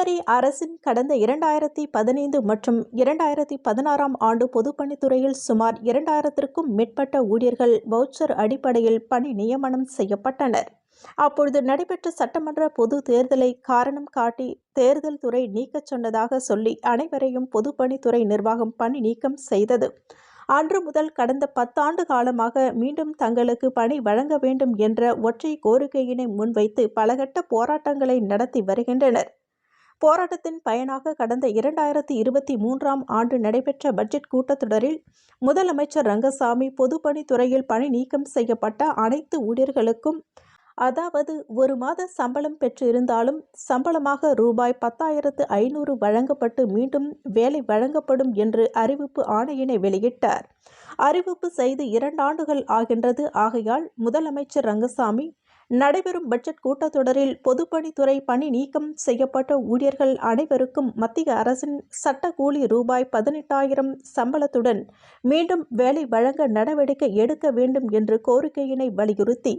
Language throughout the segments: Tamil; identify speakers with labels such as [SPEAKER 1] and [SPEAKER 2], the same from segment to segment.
[SPEAKER 1] புதுச்சேரி அரசின் கடந்த 2015 மற்றும் 2016ஆம் ஆண்டு பொதுப்பணித்துறையில் சுமார் 2000த்திற்கும் மேற்பட்ட ஊழியர்கள் வவுச்சர் அடிப்படையில் பணி நியமனம் செய்யப்பட்டனர். அப்பொழுது நடைபெற்ற சட்டமன்ற பொது தேர்தலை காரணம் காட்டி தேர்தல் துறை நீக்கச் சொன்னதாக சொல்லி அனைவரையும் பொதுப்பணித்துறை நிர்வாகம் பணி நீக்கம் செய்தது. அன்று முதல் கடந்த 10 ஆண்டு காலமாக மீண்டும் தங்களுக்கு பணி வழங்க வேண்டும் என்ற ஒற்றை கோரிக்கையினை முன்வைத்து பலகட்ட போராட்டங்களை நடத்தி வருகின்றனர். போராட்டத்தின் பயனாக கடந்த 2023ஆம் ஆண்டு நடைபெற்ற பட்ஜெட் கூட்டத்தொடரில் முதலமைச்சர் ரங்கசாமி பொதுப்பணித்துறையில் பணி நீக்கம் செய்யப்பட்ட அனைத்து ஊழியர்களுக்கும், அதாவது ஒரு மாத சம்பளம் பெற்று இருந்தாலும் சம்பளமாக ரூபாய் 10,500 வழங்கப்பட்டு மீண்டும் வேலை வழங்கப்படும் என்று அறிவிப்பு ஆணையினை வெளியிட்டார். அறிவிப்பு செய்து 2 ஆண்டுகள் ஆகின்றது. ஆகையால் முதலமைச்சர் ரங்கசாமி நடைபெறும் பட்ஜெட் கூட்டத்தொடரில் பொதுப்பணித்துறை பணி நீக்கம் செய்யப்பட்ட ஊழியர்கள் அனைவருக்கும் மத்திய அரசின் சட்ட கூலி ரூபாய் 18,000 சம்பளத்துடன் மீண்டும் வேலை வழங்க நடவடிக்கை எடுக்க வேண்டும் என்று கோரிக்கையினை வலியுறுத்தி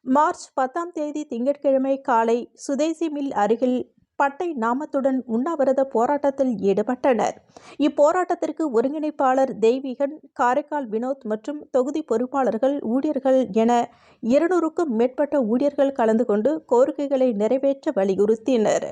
[SPEAKER 1] மார்ச் 10ஆம் தேதி திங்கட்கிழமை காலை சுதேசி மில் அருகில் பட்டை நாமத்துடன் உண்ணாவிரத போராட்டத்தில் ஈடுபட்டனர். இப்போராட்டத்திற்கு ஒருங்கிணைப்பாளர் தெய்வீகன், காரைக்கால் வினோத் மற்றும் தொகுதி பொறுப்பாளர்கள், ஊழியர்கள் என 200க்கும் மேற்பட்ட ஊழியர்கள் கலந்து கொண்டு கோரிக்கைகளை நிறைவேற்ற வலியுறுத்தினர்.